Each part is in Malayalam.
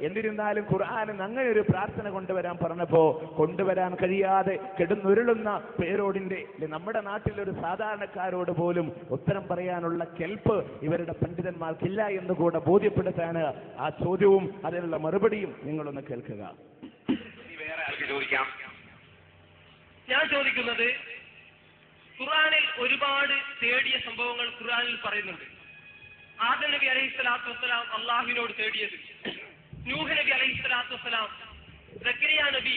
എന്നിരുന്നാലും ഖുർആനിൽ അങ്ങനെ ഒരു പ്രാർത്ഥന കൊണ്ടുവരാൻ പറഞ്ഞപ്പോ കൊണ്ടുവരാൻ കഴിയാതെ കെടുന്നുരുളുന്ന പേരോടിന്റെ നമ്മുടെ നാട്ടിലൊരു സാധാരണക്കാരോട് പോലും ഉത്തരം പറയാനുള്ള കെൽപ്പ് ഇവരുടെ പണ്ഡിതന്മാർക്കില്ല എന്ന് കൂടെ ബോധ്യപ്പെടുത്താണ് ആ ചോദ്യവും അതിനുള്ള മറുപടിയും നിങ്ങളൊന്ന് കേൾക്കുക. ഞാൻ ചോദിക്കുന്നത്, ഖുർആനിൽ ഒരുപാട് തേടിയ സംഭവങ്ങൾ ഖുർആനിൽ പറയുന്നുണ്ട്. ആദം നബി അലൈഹിസ്സലാത്തു വസ്സലാം അള്ളാഹുവിനോട് തേടിയത്, നൂഹ് നബി അലൈഹിസ്സലാത്തു വസ്സലാം, സക്കരിയ നബി,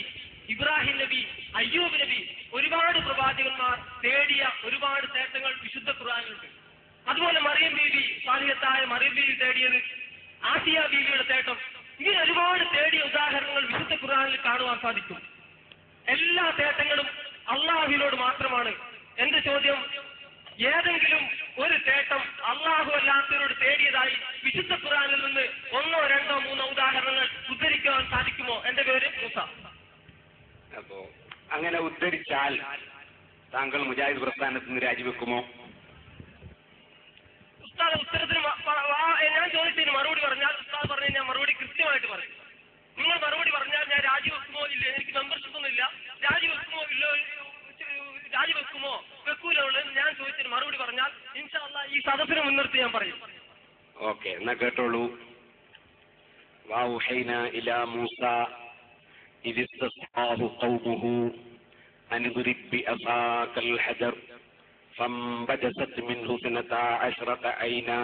ഇബ്രാഹിം നബി, അയ്യൂബ് നബി, ഒരുപാട് പ്രവാചകന്മാർ തേടിയ ഒരുപാട് തേട്ടങ്ങൾ വിശുദ്ധ ഖുർആനിലുണ്ട്. അതുപോലെ മറിയം ബീവി, സാലിഹത്തായ മറിയം ബീവി തേടിയത്, ആസിയ ബീവിയുടെ തേട്ടം, ഇങ്ങനെ ഒരുപാട് തേടിയ ഉദാഹരണങ്ങൾ വിശുദ്ധ ഖുർആനിൽ കാണുവാൻ സാധിക്കും. എല്ലാ തേട്ടങ്ങളും അള്ളാഹുവിനോട് മാത്രമാണ്. എന്റെ ചോദ്യം, ഏതെങ്കിലും ഒരു തേട്ടം അള്ളാഹു അല്ലാത്തവരോട് തേടിയതായി വിശുദ്ധ ഖുർആനിൽ നിന്ന് 1, 2, 3 ഉദാഹരണങ്ങൾ ഉദ്ധരിക്കാൻ സാധിക്കുമോ? എന്റെ പേര് മൂസ. അപ്പോ അങ്ങനെ ഉദ്ധരിച്ചാൽ താങ്കൾ മുജാഹിദ് പ്രസ്ഥാനത്ത് നിന്ന് രാജിവെക്കുമോ? ഉസ്താദ് ഉത്തരത്തിന് ഞാൻ ചോദിച്ചതിന് മറുപടി പറഞ്ഞാൽ ഉസ്താദ് പറഞ്ഞ ഞാൻ മറുപടി കൃത്യമായിട്ട് പറയും. നിങ്ങൾ മറുപടി പറഞ്ഞാൽ ഞാൻ രാജിവെക്കുമോ ഇല്ല, എനിക്ക് മെമ്പർഷിപ്പ് ഒന്നും ഇല്ല, രാജിവെക്കുമോ ഇല്ലോ, രാജിവെക്കുമോ വെക്കൂലോ എന്ന് ഞാൻ ചോദിച്ചതിന് മറുപടി പറഞ്ഞാൽ ഇൻഷാ അല്ലാഹ് ഈ സദസ്സിനെ മുൻനിർത്തി ഞാൻ പറയും. ഓക്കെ, എന്നാ കേട്ടോളൂ. വൗഹൈനാ ഇലാ മൂസ ഇദ് ഇസ്തസ്ഖാഹു ഖൗമുഹു അൻ ഇദ്രിബ് ബിഅസാകൽ ഹജർ ഫംബജസത് മിൻഹു 12 ഐനാ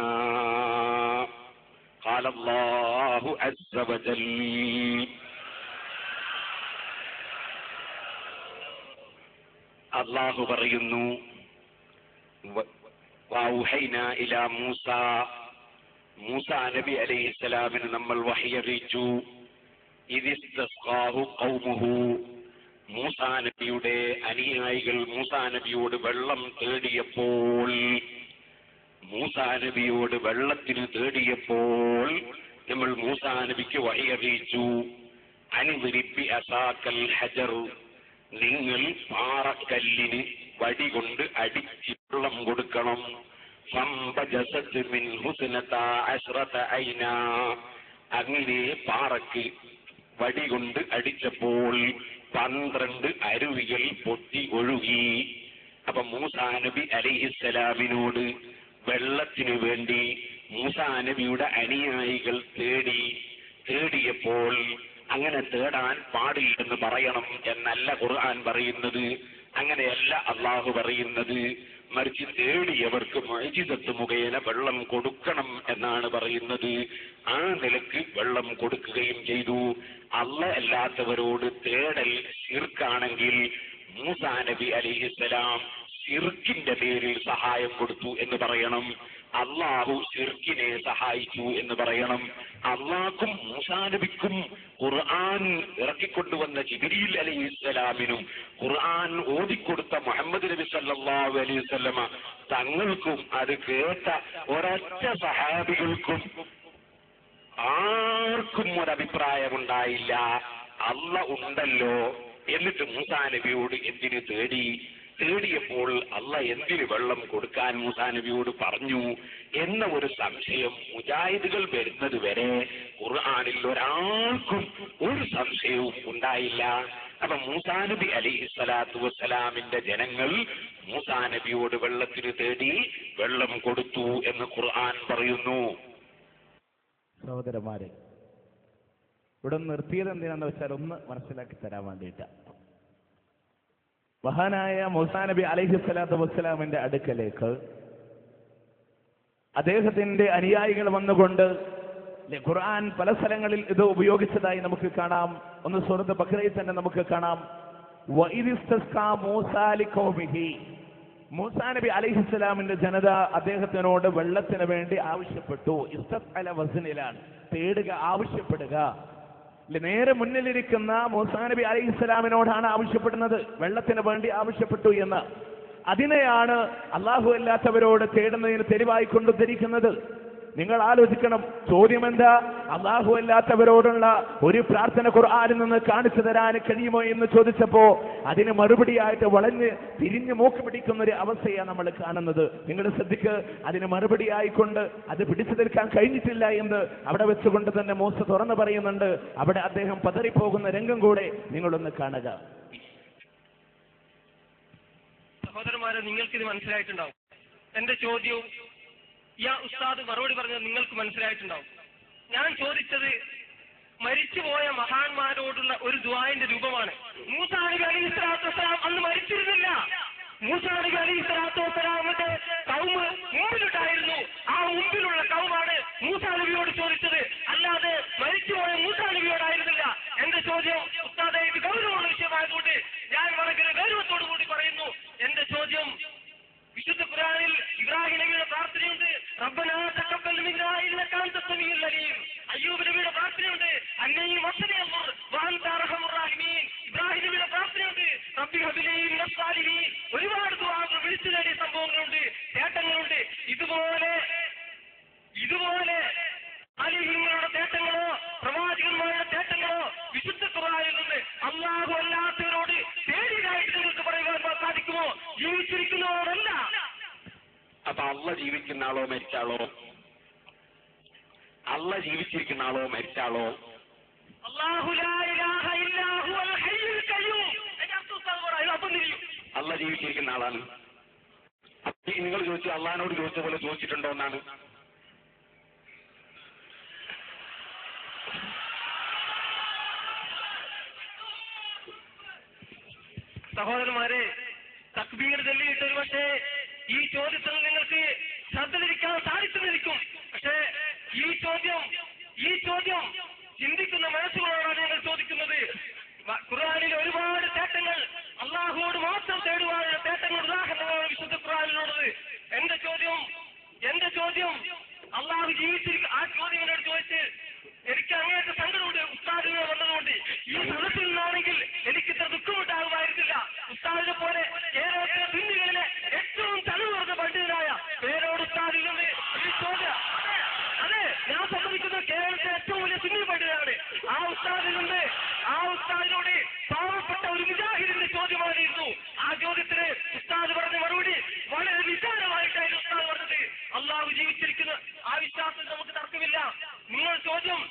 ഖാല അല്ലാഹു അസ്സ വജൽ. അല്ലാഹു പറയുന്നു, വൗഹൈനാ ഇലാ മൂസ, മൂസ നബി അലൈഹിസ്സലാമിന് നമ്മൾ വഹി അറിയിച്ചു. ഇദ് ഇസ്തസ്ഖാഹു ഖൗമുഹു, മൂസ നബിയുടെ അനുയായികൾ മൂസ നബിയോട് വെള്ളം തേടിയപ്പോൾ, മൂസ നബിയോട് വെള്ളത്തിന് തേടിയപ്പോൾ നമ്മൾ മൂസ നബിക്ക് വഹി അറിയിച്ചു. അനിദ്രിബ് അസാകൽ ഹജർ, നിങ്ങൾ പാറക്കല്ലിന് വടി കൊണ്ട് അടിച്ച് വെള്ളം കൊടുക്കണം. ഫംബജസത് മിൻഹു 12 ഐനാ, അങ്ങനെ പാറക്ക് വടി കൊണ്ട് അടിച്ചപ്പോൾ 12 അരുവികൾ പൊട്ടി ഒഴുകി. അപ്പൊ മൂസാ നബി അലൈഹിസ്സലാമിനോട് വെള്ളത്തിനു വേണ്ടി മൂസാ നബിയുടെ അനുയായികൾ തേടിയപ്പോൾ അങ്ങനെ തേടാൻ പാടില്ലെന്ന് പറയണം എന്നല്ല ഖുർആൻ പറയുന്നത്. അങ്ങനെയല്ല അള്ളാഹു പറയുന്നത്. മറിച്ച് തേടിയവർക്ക് മുഅ്ജിസത്ത് മുഖേന വെള്ളം കൊടുക്കണം എന്നാണ് പറയുന്നത്. ആ നിലക്ക് വെള്ളം കൊടുക്കുകയും ചെയ്തു. അല്ലാഹ് അല്ലാത്തവരോട് തേടൽ ശിർക്കാണെങ്കിൽ മൂസാ നബി അലൈഹിസ്സലാം ശിർക്കിന്റെ പേരിൽ സഹായം കൊടുത്തു എന്ന് പറയണം. അള്ളാഹു ശിർക്കിനെ സഹായിച്ചു എന്ന് പറയണം. അള്ളാഹുക്കും മൂസാ നബിക്കും ഖുർആൻ ഇറക്കിക്കൊണ്ടുവന്ന ജിബ്രീൽ അലൈഹിസ്സലാമിനും ഖുർആൻ ഓതിക്കൊടുത്ത മുഹമ്മദ് നബി സല്ലല്ലാഹു അലൈഹി വസല്ലമ തങ്ങൾക്കും അത് കേട്ട ഒരൊറ്റ സഹാബികൾക്കും ആർക്കും ഒരഭിപ്രായമുണ്ടായില്ല. അള്ളാഹ് ഉണ്ടല്ലോ, എന്നിട്ട് മൂസാ നബിയോട് എന്തിനു തേടിയപ്പോൾ അള്ളാഹ് എന്തിന് വെള്ളം കൊടുക്കാൻ മൂസാ നബിയോട് പറഞ്ഞു എന്ന ഒരു സംശയം മുജാഹിദുകൾ വരുന്നത് വരെ ഖുർആനിൽ ഒരാൾക്കും ഒരു സംശയവും ഉണ്ടായില്ല. അപ്പൊ മൂസാ നബി അലൈഹിസ്സലാത്തു വസ്സലാമിന്റെ ജനങ്ങൾ മൂസാ നബിയോട് വെള്ളത്തിന് തേടി വെള്ളം കൊടുത്തു എന്ന് ഖുർആൻ പറയുന്നു. സഹോദരന്മാരെ, ഇവിടെ നിർത്തിയത് എന്തിനാന്ന് വെച്ചാൽ ഒന്ന് മനസ്സിലാക്കി തരാൻ വേണ്ടിയിട്ടാ. മഹാനായ മൂസാ നബി അലൈഹിസ്സലാത്തു വസ്സലാമിന്റെ അടുക്കലേക്ക് അദ്ദേഹത്തിന്റെ അനുയായികൾ വന്നുകൊണ്ട് ഖുർആൻ പല സ്ഥലങ്ങളിൽ ഇത് ഉപയോഗിച്ചതായി നമുക്ക് കാണാം. ഒന്ന് സൂറത്ത് ബഖറയിൽ തന്നെ നമുക്ക് കാണാം. മൂസാ നബി അലൈഹിസ്സലാമിന്റെ ജനത അദ്ദേഹത്തിനോട് വെള്ളത്തിന് വേണ്ടി ആവശ്യപ്പെട്ടു. ഇസ്തസ്അല വസ്നിലാണ്, തേടുക, ആവശ്യപ്പെടുക. നേരെ മുന്നിലിരിക്കുന്ന മൂസാ നബി അലൈഹിസ്സലാമിനോടാണ് ആവശ്യപ്പെടുന്നത്, വെള്ളത്തിന് വേണ്ടി ആവശ്യപ്പെട്ടു എന്ന്. അതിനെയാണ് അള്ളാഹു അല്ലാത്തവരോട് തേടുന്നതിന് തെളിവായി കൊണ്ടുദ്ധരിക്കുന്നത്. നിങ്ങൾ ആലോചിക്കണം. ചോദ്യം എന്താ? അല്ലാഹു അല്ലാത്തവരോടുള്ള ഒരു പ്രാർത്ഥന ഖുർആനിൽ നിന്ന് കാണിച്ചു തരാൻ കഴിയുമോ എന്ന് ചോദിച്ചപ്പോ അതിന് മറുപടിയായിട്ട് വളഞ്ഞ് തിരിഞ്ഞു മൂക്ക് പിടിക്കുന്ന ഒരു അവസ്ഥയാണ് നമ്മൾ കാണുന്നത്. നിങ്ങൾ ശ്രദ്ധിക്ക്, അതിന് മറുപടിയായിക്കൊണ്ട് അത് പിടിച്ചു നിൽക്കാൻ കഴിഞ്ഞിട്ടില്ല എന്ന് അവിടെ വെച്ചുകൊണ്ട് തന്നെ മൂസ തുറന്നു പറയുന്നുണ്ട്. അവിടെ അദ്ദേഹം പതറിപ്പോകുന്ന രംഗം കൂടെ നിങ്ങളൊന്ന് കാണുക. സഹോദരന്മാരെ, നിങ്ങൾക്കിത് മനസ്സിലായിട്ടുണ്ടാവും. എന്റെ ചോദ്യവും ഉസ്താദ് മറുപടി പറഞ്ഞത് നിങ്ങൾക്ക് മനസ്സിലായിട്ടുണ്ടാവും. ഞാൻ ചോദിച്ചത് മരിച്ചുപോയ മഹാന്മാരോടുള്ള ഒരു ദുആന്റെ രൂപമാണ്. മൂസാ നബി അലൈഹി സ്വലാത്തു വസ്സലാം അന്ന് മരിച്ചിരുന്നില്ല. മൂസാ നബി അലൈഹി സ്വലാത്തു വസ്സലാമിന്റെ കൗമ് മുമ്പിലുണ്ടായിരുന്നു. ആ മുമ്പിലുള്ള കൗമാണ് മൂസാ നബിയോട് ചോദിച്ചത്, അല്ലാതെ മരിച്ചുപോയ മൂസാ നബിയോടായിരുന്നില്ല. എന്റെ ചോദ്യം, ഉസ്താദേ, ഇത് ഗൗരവമുള്ള വിഷയമായതുകൊണ്ട് ഞാൻ വളരെ ഗൗരവത്തോടു കൂടി പറയുന്നു. എന്റെ ചോദ്യം, വിശുദ്ധ ഖുർആനിൽ ഇബ്രാഹിം നബിയുടെ പ്രാർത്ഥനയുണ്ട്, റബ്ബനാ തഖബ്ബൽ മിന്നാ ഇന്നക അൻത സമീഉൽ അലീം. അയ്യൂബ് നബിയുടെ പ്രാർത്ഥനയുണ്ട്, അന്നീ മസ്സനി അൽദുർ വഅൻത അർഹമുർ റഹീമീൻ. ഇബ്രാഹിം നബിയുടെ പ്രാർത്ഥനയുണ്ട്, റബ്ബി ഹബ് ലീ മിനസ് സാലിഹീൻ. ഒരുപാട് ദുആകൾ വിളിച്ചു നേടിയ സംഭവങ്ങളുണ്ട്, തേട്ടങ്ങളുണ്ട്. ഇതുപോലെ അലിഹിങ്ങളുടെ തേട്ടങ്ങളോ പ്രവാചകന്മാരുടെ തേട്ടങ്ങളോ വിശുദ്ധ ഖുർആനിൽ നിന്ന് അല്ലാഹു അല്ലാത്തവരോട് തേടിയതായിട്ട് നിങ്ങൾക്ക് പറയുവാൻ സാധിക്കുമോ? ജീവിച്ചിരിക്കുന്നവരല്ല. അപ്പൊ അള്ള ജീവിക്കുന്ന ആളോ മരിച്ചാളോ? അള്ള ജീവിച്ചിരിക്കുന്ന ആളോ മരിച്ചാളോ? അല്ലാഹു ലാ ഇലാഹ ഇല്ലാ ഹുവൽ ഹയ്യുൽ ഖയ്യൂം. അള്ള ജീവിച്ചിരിക്കുന്ന ആളാണ്. നിങ്ങൾ ചോദിച്ചു, അള്ളഹാനോട് ചോദിച്ച പോലെ ചോദിച്ചിട്ടുണ്ടോ എന്നാണ്. സഹോദരന്മാരെ, തക്ബീർ ചൊല്ലിയിട്ട് ഒരു പക്ഷേ ഈ ചോദ്യത്തിൽ നിങ്ങൾക്ക് ശ്രദ്ധ സാധിച്ചിരിക്കും. പക്ഷേ ഈ ചോദ്യം ചിന്തിക്കുന്ന മനസ്സുകളോടാണ് ഞങ്ങൾ ചോദിക്കുന്നത്. ഖുർആനിൽ ഒരുപാട് തേട്ടങ്ങൾ, അള്ളാഹുവോട് മാത്രം തേടുവാനുള്ള തേട്ടങ്ങൾ ഉദാഹരണമാണ് വിശുദ്ധ ഖുർആനിലുള്ളത്. എന്റെ ചോദ്യം അള്ളാഹു ജീവിച്ചിരിക്കും. ആ ചോദ്യം എന്നോട് ചോദിച്ച് എനിക്ക് അങ്ങേയത്തെ സങ്കടമുണ്ട്. ഉസ്താദിനെ വന്നതുകൊണ്ട് ഈ സദസ്സിൽ നിന്നാണെങ്കിൽ എനിക്ക് ഇത്ര ദുഃഖമുണ്ടാകുമായിരുന്നില്ല. ഉസ്താദിനെ പോലെ കേരളത്തിലെ സുന്നികളിലെ ഏറ്റവും തലമുറന്ന പണ്ഡിതനായ പേരോട് ഉസ്താദിൽ നിന്ന് ഈ ചോദ്യം, അതെ, ഞാൻ സമ്മതിക്കുന്നത് കേരളത്തിലെ ഏറ്റവും വലിയ സുന്നി പണ്ഡിതനാണ്. ആ ഉസ്താദിനോട് പാവപ്പെട്ട ഒരു മുജാഹിദിന്റെ ചോദ്യമായിരുന്നു. ആ ചോദ്യത്തിന് ഉസ്താദ് പറഞ്ഞ മറുപടി വളരെ വിചാരമായിട്ടായിരുന്നു ഉസ്താദ് പറഞ്ഞത്. അള്ളാഹു ജീവിച്ചിരിക്കുന്ന ആ വിശ്വാസത്തിൽ നമുക്ക് തർക്കമില്ല. നിങ്ങൾ ചോദ്യം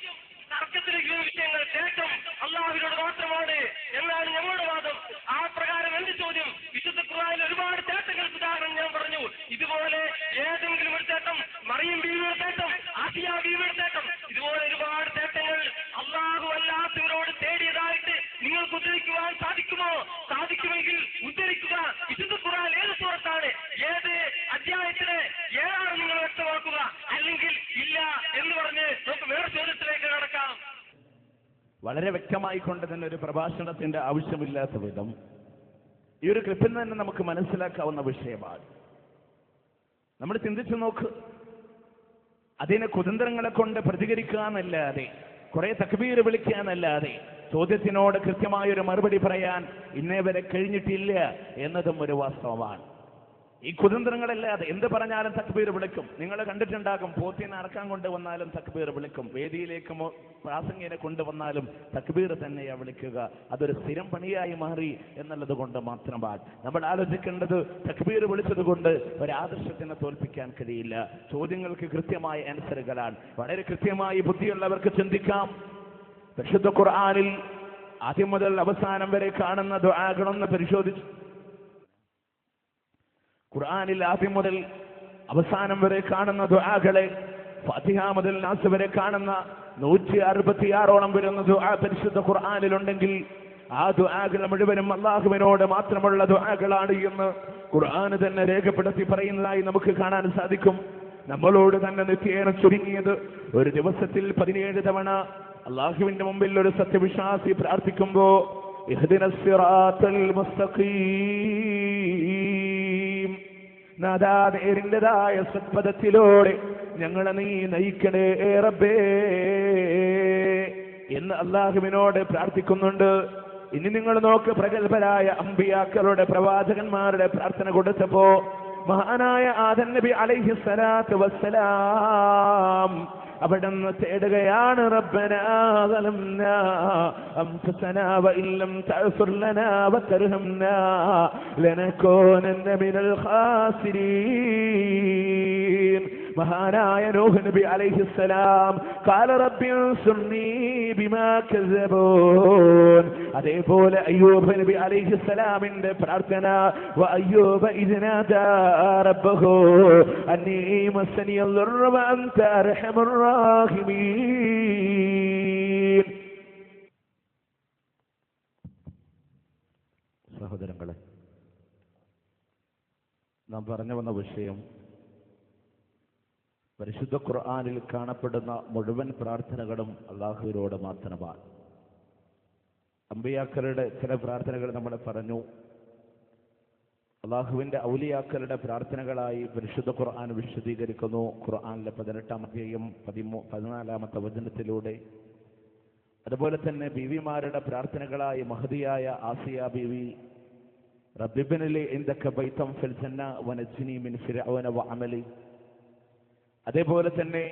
തർക്കത്തിലേക്ക് വിഷയങ്ങൾ തേട്ടം അള്ളാഹുവിനോട് മാത്രമാണ് എന്നാണ് ഞങ്ങളുടെ വാദം. ആ പ്രകാരം എന്റെ ചോദ്യം, വിശുദ്ധ ഖുർആനിൽ ഒരുപാട് തേട്ടങ്ങൾക്ക് ഉദാഹരണം ഞാൻ പറഞ്ഞു. ഇതുപോലെ ഏതെങ്കിലും ഒരു തേട്ടം, മറിയം ബീവിയുടെ തേട്ടം, ആസിയ ബീവിയുടെ തേട്ടം, ഇതുപോലെ ഒരുപാട് തേട്ടങ്ങൾ അള്ളാഹു അല്ലാത്തവരോട് തേടിയതായിട്ട് നിങ്ങൾക്ക് ഉദ്ധരിക്കുവാൻ സാധിക്കുമോ? സാധിക്കുമെങ്കിൽ ഉദ്ധരിക്കുക. വിശുദ്ധ ഖുർആൻ ഏത് സൂറത്താണ്, ഏത് അധ്യായത്തിലെ ഏതാണ് നിങ്ങൾ വ്യക്തമാക്കുക. അല്ലെങ്കിൽ ഇല്ല എന്ന് പറഞ്ഞ് നമുക്ക് വേറെ ചോദ്യത്തിലേക്ക് നടക്കാം. വളരെ വ്യക്തമായിക്കൊണ്ട് തന്നെ ഒരു പ്രഭാഷണത്തിന്റെ ആവശ്യമില്ലാത്ത വിധം ഈ ഒരു ക്ലിപ്പിൽ തന്നെ നമുക്ക് മനസ്സിലാക്കാവുന്ന വിഷയമാണ്. നമ്മൾ ചിന്തിച്ചു നോക്ക്. അതിനെ കുതന്ത്രങ്ങളെ കൊണ്ട് പ്രതികരിക്കാന്നല്ലാതെ, കുറെ തക്ബീർ വിളിക്കാന്നല്ലാതെ ചോദ്യത്തിനോട് കൃത്യമായൊരു മറുപടി പറയാൻ ഇന്നേ വരെ കഴിഞ്ഞിട്ടില്ല എന്നതും ഒരു വാസ്തവമാണ്. ഈ കുതന്ത്രങ്ങളല്ലാതെ എന്ത് പറഞ്ഞാലും തക്ബീർ വിളിക്കും. നിങ്ങൾ കണ്ടിട്ടുണ്ടാകും, പോത്തിനെ അറക്കാൻ കൊണ്ടുവന്നാലും തക്ബീർ വിളിക്കും, വേദിയിലേക്ക് പ്രാസംഗികനെ കൊണ്ടുവന്നാലും തക്ബീർ തന്നെയാണ് വിളിക്കുക. അതൊരു സ്ഥിരം പണിയായി മാറി എന്നുള്ളത് കൊണ്ട് മാത്രമാണ് നമ്മൾ ആലോചിക്കേണ്ടത്. തക്ബീർ വിളിച്ചത് കൊണ്ട് ഒരാദർശത്തിനെ തോൽപ്പിക്കാൻ കഴിയില്ല. ചോദ്യങ്ങൾക്ക് കൃത്യമായ ആൻസറുകളാണ്. വളരെ കൃത്യമായി ബുദ്ധിയുള്ളവർക്ക് ചിന്തിക്കാം. പരിശുദ്ധ ഖുർആനിൽ ആദ്യം മുതൽ അവസാനം വരെ കാണുന്ന ദുആകളൊന്ന് പരിശോധിച്ചു. ഖുർആനിൽ ആദ്യം മുതൽ അവസാനം വരെ കാണുന്ന ദുആകളെ, ഫാത്തിഹ മുതൽ നാസ് വരെ കാണുന്ന 166ഓളം വരുന്ന ദുആ പരിശുദ്ധ ഖുർആനിലുണ്ടെങ്കിൽ ആ ദുആകൾ മുഴുവനും അല്ലാഹുവിനോട് മാത്രമുള്ള ദുആകളാണ് എന്ന് ഖുർആൻ തന്നെ രേഖപ്പെടുത്തി പറയുന്നതായി നമുക്ക് കാണാൻ സാധിക്കും. നമ്മളോട് തന്നെ നിത്യേന ചുരുങ്ങിയത് ഒരു ദിവസത്തിൽ 17 തവണ അല്ലാഹുവിന്റെ മുമ്പിൽ ഒരു സത്യവിശ്വാസി പ്രാർത്ഥിക്കുമ്പോ ഇഹ്ദിനസ് സിറാത്തൽ മുസ്തഖീം, നാദാ നേരിൻ്റെതായ സത്പഥത്തിലൂടെ ഞങ്ങളെ നീ നയിക്കണേ റബ്ബേ എന്ന് അല്ലാഹുവിനോട് പ്രാർത്ഥിക്കുന്നുണ്ട്. ഇനി നിങ്ങൾ നോക്ക്, പ്രഗത്ഭരായ അമ്പിയാക്കളുടെ പ്രവാചകന്മാരുടെ പ്രാർത്ഥന കൊടുത്തപ്പോ മഹാനായ ആദം നബി അലൈഹിസ്സലാത്തു വസ്സലാം അവിടുന്ന് തേടുകയാണ്, റബ്ബനാ ളലംനാ അൻഫുസനാ വഇൻ ലം തഗ്ഫിർ ലനാ വതർഹംനാ ലനകൂനന്ന മിനൽ ഖാസിരീൻ. മഹാനായ നൂഹ് നബി അലൈഹിസ്സലാം ഖാല റബ്ബി അൻസുർനീ ബിമാ കസബൂൻ. അതേപോലെ അയ്യൂബ് നബി അലൈഹിസ്സലാമിന്റെ പ്രാർത്ഥന, വ അയ്യൂബ ഇദ് നാദാ റബ്ബഹു അന്നീ മസ്സനിയൽ ദുർറ വ അൻത അർഹമുർ റാഹിമീൻ. സഹോദരങ്ങളെ, നാം പറഞ്ഞു വന്ന വിഷയം പരിശുദ്ധ ഖുർആനിൽ കാണപ്പെടുന്ന മുഴുവൻ പ്രാർത്ഥനകളും അല്ലാഹുവിനോട് മാത്രമാണ്. അമ്പിയാക്കളുടെ ചില പ്രാർത്ഥനകൾ നമ്മൾ പറഞ്ഞു. അല്ലാഹുവിന്റെ ഔലിയാക്കളുടെ പ്രാർത്ഥനകളായി പരിശുദ്ധ ഖുർആൻ വിശദീകരിക്കുന്നു. ഖുർആനിലെ 18-ാം അധ്യായം 14-ാമത്തെ വചനത്തിലൂടെ. അതുപോലെ തന്നെ ബീവിമാരുടെ പ്രാർത്ഥനകളായി മഹദിയായ ആസിയ ബീവി, റബ്ബിബ്നിലി ഇൻദക ബൈതൻ ഫിൽ ജന്ന വനജ്നി മിൻ ഫിർഔന വഅമലി. അതേപോലെ തന്നെ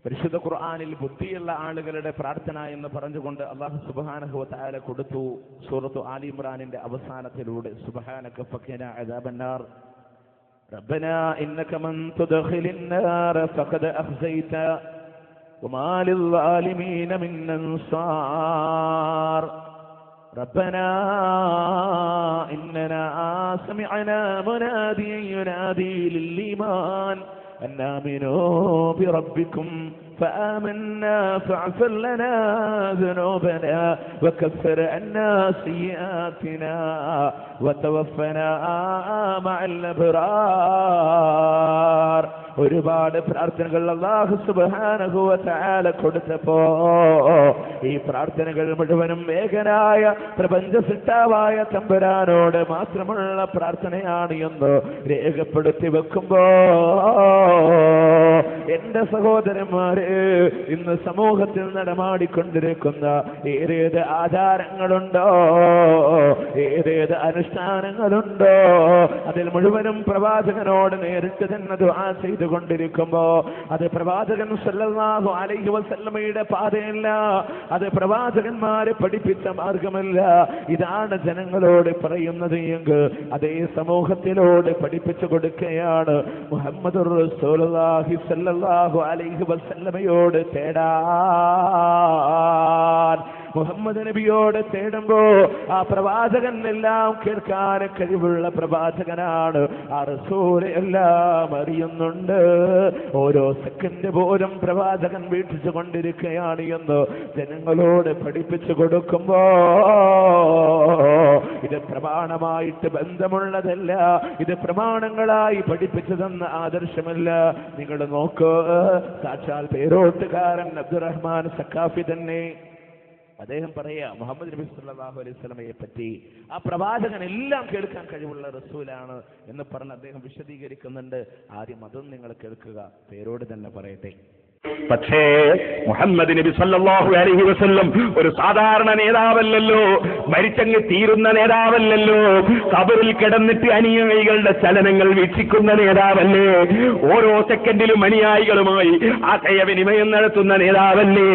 പരിശുദ്ധ ഖുർആനിൽ ബുദ്ധിയുള്ള ആളുകളുടെ പ്രാർത്ഥന എന്ന് പറഞ്ഞുകൊണ്ട് അല്ലാഹു സുബ്ഹാനഹു വ തആല കൊടുത്തു. സൂറത്തു ആലി ഇംറാനിന്റെ അവസാനത്തിലൂടെ, സുബ്ഹാനക ഫഖിനാ അദാബന്നാർ റബ്ബനാ ഇന്നക മൻ തുദ്ഖിലിൻ നാർ ഫഖദ് അഖ്സൈത വമാ ലിൽസാലിമീന മിൻ അൻസാർ റബ്ബനാ ഇന്നനാ സമിഅനാ മുനാദിയൻ യുനാദി ലിൽ ഈമാൻ أن آمنوا بربكم فآمنا فاغفر لنا ذنوبنا وكفر عنا سيئاتنا وتوفنا مع الأبرار. ഒരുപാട് പ്രാർത്ഥനകൾ അല്ലാഹു സുബ്ഹാനഹു വ തആല കൊടുത്തപ്പോ ഈ പ്രാർത്ഥനകൾ മുഴുവനും ഏകനായ പ്രപഞ്ച സൃഷ്ടാവായ തമ്പുരാനോട് മാത്രമുള്ള പ്രാർത്ഥനയാണ് എന്ന് രേഖപ്പെടുത്തി വെക്കുമ്പോ, എന്റെ സഹോദരന്മാരെ, ഇന്ന് സമൂഹത്തിൽ നടമാടിക്കൊണ്ടിരിക്കുന്ന ഏതേത് ആചാരങ്ങളുണ്ടോ, ഏതേത് അനുഷ്ഠാനങ്ങളുണ്ടോ, അതിൽ മുഴുവനും പ്രവാചകനോട് നേരിട്ട് തന്നെ ദുആ ചെയ്തുകൊണ്ടിരിക്കുമ്പോ അത് പ്രവാചകൻ സല്ലല്ലാഹു അലൈഹി വസല്ലമയുടെ പാതയല്ല, അത് പ്രവാചകന്മാരെ പഠിപ്പിച്ച മാർഗമല്ല. ഇതാണ് ജനങ്ങളോട് പറയുന്നത് എങ്കിൽ അതേ സമൂഹത്തിലോട് പഠിപ്പിച്ചു കൊടുക്കുകയാണ്. മുഹമ്മദുർ റസൂലുള്ളാഹി സല്ലല്ലാഹു അലൈഹി വസല്ലമയോട് തേടാൻ, മുഹമ്മദ് നബിയോട് തേടുമ്പോ ആ പ്രവാചകൻ എല്ലാം കേൾക്കാൻ കഴിവുള്ള പ്രവാചകനാണ്. ആ റസൂൽ എല്ലാം അറിയുന്നുണ്ട്. ഓരോ സെക്കൻഡ് പോലും പ്രവാചകൻ വീക്ഷിച്ചു കൊണ്ടിരിക്കുകയാണ് എന്ന് ജനങ്ങളോട് പഠിപ്പിച്ചു കൊടുക്കുമ്പോ ഇത് പ്രമാണമായിട്ട് ബന്ധമുള്ളതല്ല, ഇത് പ്രമാണങ്ങളായി പഠിപ്പിച്ചു തന്ന ആദർശമല്ല. നിങ്ങൾ നോക്ക്, സാക്ഷാൽ പേരോട്ടുകാരൻ അബ്ദുറഹ്മാൻ സഖാഫി തന്നെ അദ്ദേഹം പറയാ, മുഹമ്മദ് നബി സല്ലല്ലാഹു അലൈഹി വസല്ലമയെ പറ്റി ആ പ്രവാചകൻ എല്ലാം കേൾക്കാൻ കഴിവുള്ള റസൂലാണ് എന്ന് പറഞ്ഞ് അദ്ദേഹം വിശദീകരിക്കുന്നുണ്ട്. ആദ്യം അതും നിങ്ങൾ കേൾക്കുക, പേരോട് തന്നെ പറയട്ടെ. പക്ഷേ മുഹമ്മദ് നബി സല്ലല്ലാഹു അലൈഹി വസല്ലം ഒരു സാധാരണ നേതാവല്ലല്ലോ, മരിച്ചങ്ങ് തീരുന്ന നേതാവല്ലല്ലോ, ഖബറിൽ കിടന്നിട്ട് അനുയായികളുടെ ചലനങ്ങൾ വീക്ഷിക്കുന്ന നേതാവല്ലേ, ഓരോ സെക്കൻഡിലും അനുയായികളുമായി ആശയവിനിമയം നടത്തുന്ന നേതാവല്ലേ,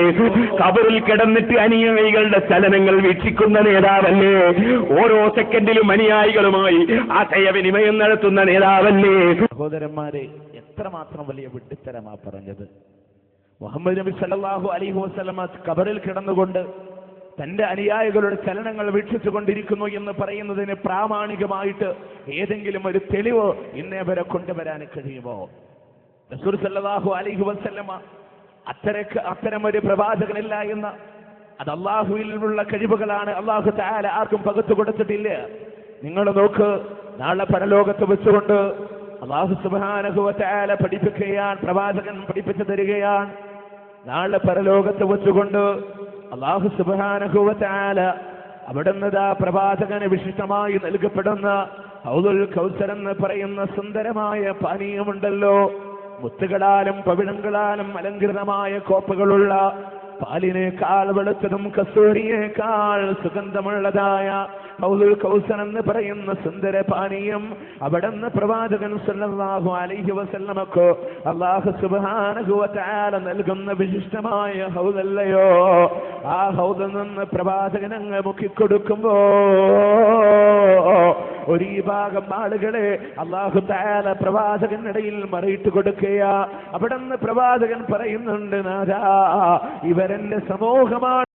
ഖബറിൽ കിടന്നിട്ട് അനുയായികളുടെ ചലനങ്ങൾ വീക്ഷിക്കുന്ന നേതാവല്ലേ, ഓരോ സെക്കൻഡിലും അനുയായികളുമായി ആശയവിനിമയം നടത്തുന്ന നേതാവല്ലേ. സഹോദരന്മാരെ, എത്രമാത്രം വലിയ വിഡ്ഢിത്തരമാ പറഞ്ഞത്. മുഹമ്മദ് നബി സല്ലല്ലാഹു അലൈഹി വസല്ലമ ഖബറിൽ കിടന്നുകൊണ്ട് തന്റെ അനുയായികളുടെ ചലനങ്ങൾ വീക്ഷിച്ചു കൊണ്ടിരിക്കുന്നു എന്ന് പറയുന്നതിന് പ്രാമാണികമായിട്ട് ഏതെങ്കിലും ഒരു തെളിവ് ഇന്നേ വരെ കൊണ്ടുവരാൻ കഴിയുമോ? റസൂൽ സല്ലല്ലാഹു അലൈഹി വസല്ലമ അത്തരമൊരു പ്രവാചകനില്ല എന്ന്, അത് അള്ളാഹുവിലുള്ള കഴിവുകളാണ്. അള്ളാഹു തആല ആർക്കും പകർത്തു കൊടുത്തിട്ടില്ല. നിങ്ങൾ നോക്ക്, നാളെ പരലോകത്ത് വെച്ചുകൊണ്ട് അല്ലാഹു സുബ്ഹാനഹു വ തആല പഠിപ്പിക്കുകയാണ്, പ്രവാചകൻ പഠിപ്പിച്ചു തരികയാണ്. നാളെ പരലോകത്ത് വെച്ചുകൊണ്ട് അല്ലാഹു സുബ്ഹാനഹു വ തആല അവിടുന്ന് പ്രവാചകന് വിശിഷ്ടമായി നൽകപ്പെടുന്ന ഹൗദുൽ കൗസർ എന്ന് പറയുന്ന സുന്ദരമായ പാനീയമുണ്ടല്ലോ, മുത്തുകളാലും പവിഴങ്ങളാലും അലങ്കൃതമായ കോപ്പുകളുള്ള പാലിനേക്കാൾ വെളുത്തതും കസ്തൂരിയേക്കാൾ സുഗന്ധമുള്ളതായ ഹൗദുൽ കൗസർ എന്ന് പറയുന്ന സുന്ദര പാനീയം അവിടുന്ന് പ്രവാചകൻ സല്ലല്ലാഹു അലൈഹി വസല്ലമക്ക് അല്ലാഹു സുബ്ഹാനഹു വ തആല നൽകുന്ന വിശിഷ്ടമായ ഹൗദല്ലയോ. ആ ഹൗദിൽ നിന്ന് പ്രവാചകൻ അങ്ങ് മുക്കിക്കൊടുക്കുമ്പോ ഒരു ഭാഗം ആളുകളെ അല്ലാഹു തആല പ്രവാചകനിടയിൽ മറിയിട്ട് കൊടുക്കുക. അവിടുന്ന് പ്രവാചകൻ പറയുന്നുണ്ട്, നാഥാ ഇവരെന്റെ സമൂഹമാണ്.